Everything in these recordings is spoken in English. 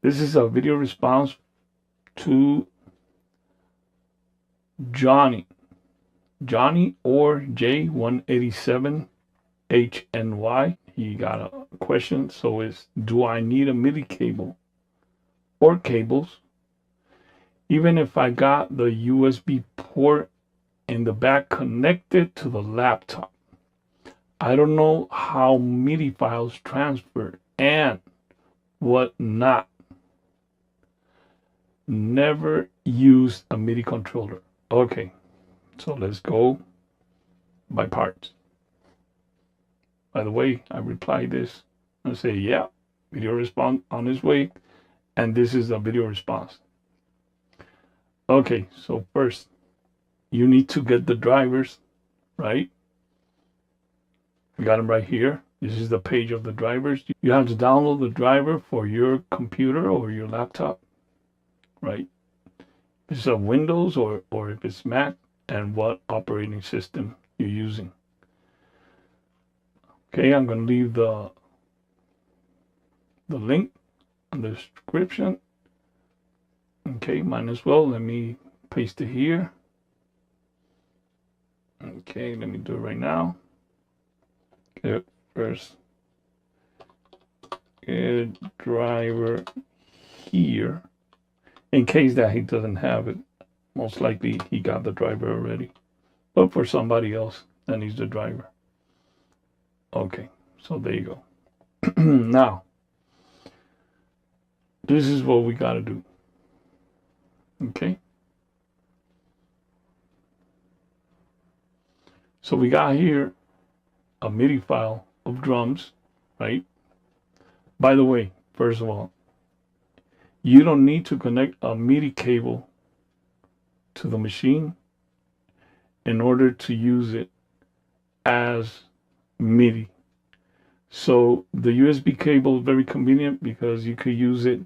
This is a video response to Johnny or J187HNY. He got a question. So it's, do I need a MIDI cable or cables even if I got the USB port in the back connected to the laptop? I don't know how MIDI files transfer and what not. Never used a MIDI controller. Okay, so let's go by parts. By the way, I replied this and say, yeah, video response on its way, and this is the video response. Okay, so first, you need to get the drivers, right? We got them right here. This is the page of the drivers. You have to download the driver for your computer or your laptop, right? If it's a Windows or if it's Mac, and what operating system you're using. Okay, I'm going to leave the link in the description. Okay, might as well. Let me paste it here. Okay, let me do it right now. Okay, first, get driver here. In case that he doesn't have it, most likely he got the driver already. But for somebody else that needs the driver. Okay, so there you go. Now, this is what we got to do. Okay. So we got here a MIDI file of drums, right? By the way, first of all, you don't need to connect a MIDI cable to the machine in order to use it as MIDI. So the USB cable is very convenient because you could use it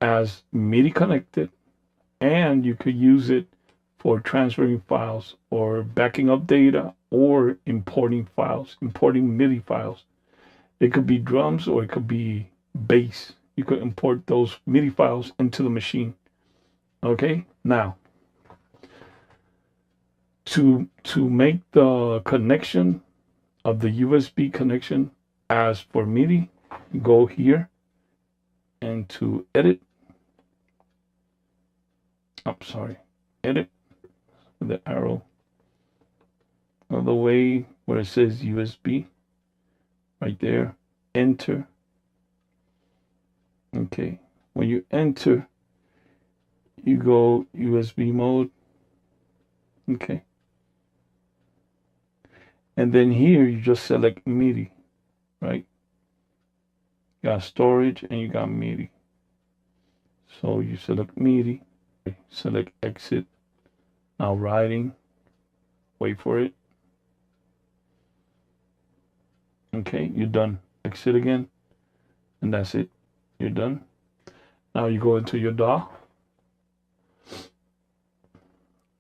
as MIDI connected, and you could use it for transferring files or backing up data or importing files, importing MIDI files. It could be drums or it could be bass. You could import those MIDI files into the machine. Okay, now to make the connection of the USB connection as for MIDI, go here and to edit. Edit with the arrow all the way where it says USB, right there, enter. Okay, when you enter, you go USB mode. Okay, and then here you just select MIDI, right? You got storage and you got MIDI. So you select MIDI, select exit. Now writing, wait for it. Okay, you're done. Exit again, and that's it. You're done. Now you go into your DAW.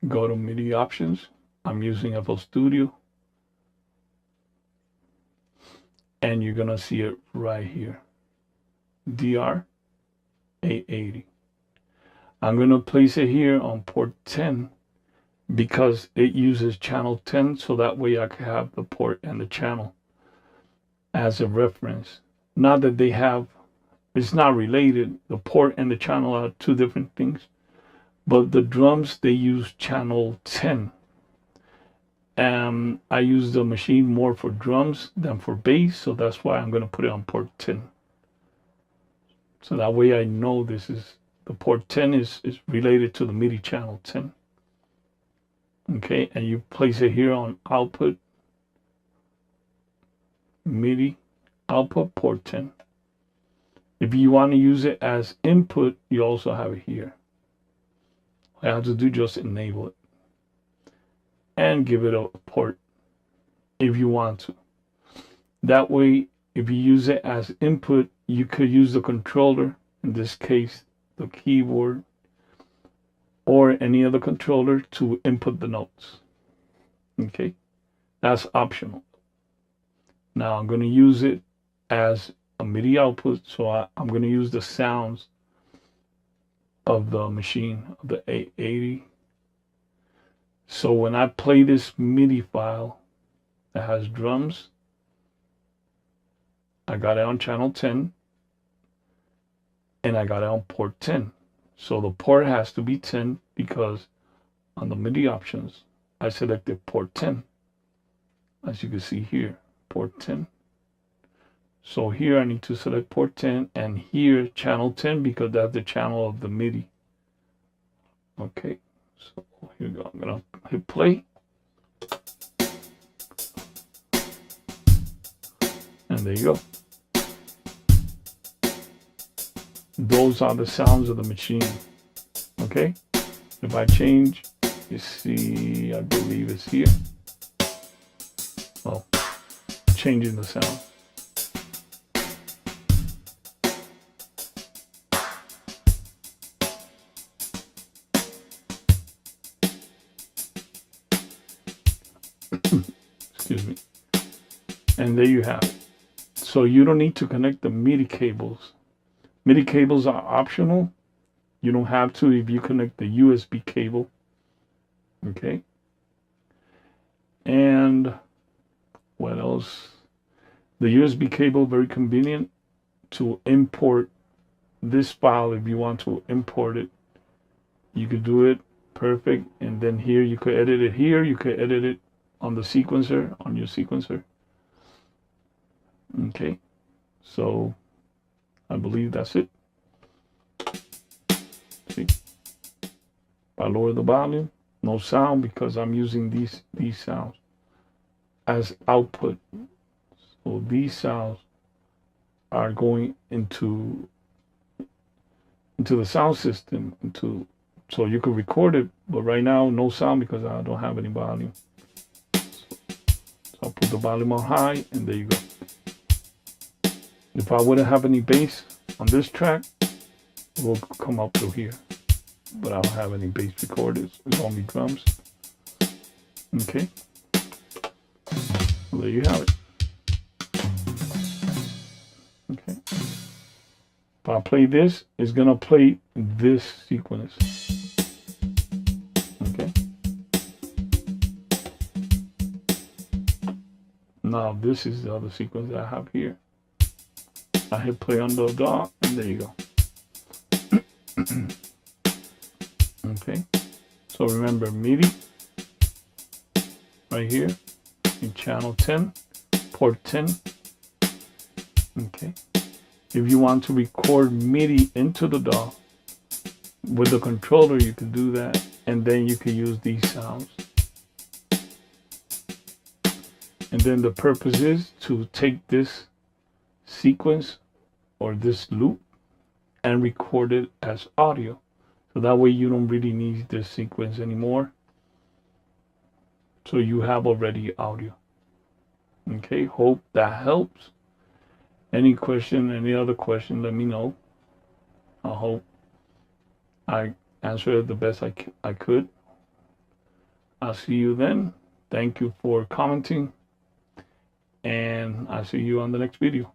Go to MIDI options. I'm using FL Studio. And you're gonna see it right here. DR 880. I'm gonna place it here on port 10 because it uses channel 10, so that way I can have the port and the channel as a reference. Not that they have, it's not related. The port and the channel are two different things. But the drums, they use channel 10. I use the machine more for drums than for bass, so that's why I'm going to put it on port 10. So that way I know this is, the port 10 is related to the MIDI channel 10. Okay, and you place it here on output, MIDI, output, port 10. If you want to use it as input, you also have it here. All I have to do, just enable it and give it a port if you want to. That way, if you use it as input, you could use the controller, in this case, the keyboard, or any other controller to input the notes. Okay, that's optional. Now I'm going to use it as a MIDI output, so I'm going to use the sounds of the machine, of the 880. So when I play this MIDI file that has drums, I got it on channel 10 and I got it on port 10. So the port has to be 10 because on the MIDI options, I selected port 10. As you can see here, port 10. So here I need to select port 10 and here channel 10 because that's the channel of the MIDI. Okay, so here we go. I'm gonna hit play. And there you go. Those are the sounds of the machine. Okay, if I change, you see, I believe it's here. Well, changing the sound. Excuse me. And there you have it. So you don't need to connect the MIDI cables. MIDI cables are optional. You don't have to if you connect the USB cable. Okay. And what else? The USB cable, very convenient to import this file. If you want to import it, you could do it perfect. And then here you could edit it here. You could edit it on the sequencer, on your sequencer. Okay, so I believe that's it. See, if I lower the volume, no sound because I'm using these sounds as output. So these sounds are going into the sound system, so you could record it, but right now no sound because I don't have any volume. So I'll put the volume on high and there you go. If I wouldn't have any bass on this track, it will come up through here. But I don't have any bass recorded. It's only drums. Okay. Well, there you have it. Okay. If I play this, it's going to play this sequence. Okay. Now this is the other sequence that I have here. I hit play on the DAW, and there you go. Okay, so remember MIDI right here in channel 10, port 10. Okay, if you want to record MIDI into the DAW with the controller, you can do that, and then you can use these sounds. And then the purpose is to take this sequence or this loop and record it as audio, so that way you don't really need this sequence anymore, so you have already audio. Okay, hope that helps. Any question, any other question, let me know. I hope I answered it the best I could. I'll see you then. Thank you for commenting, and I'll see you on the next video.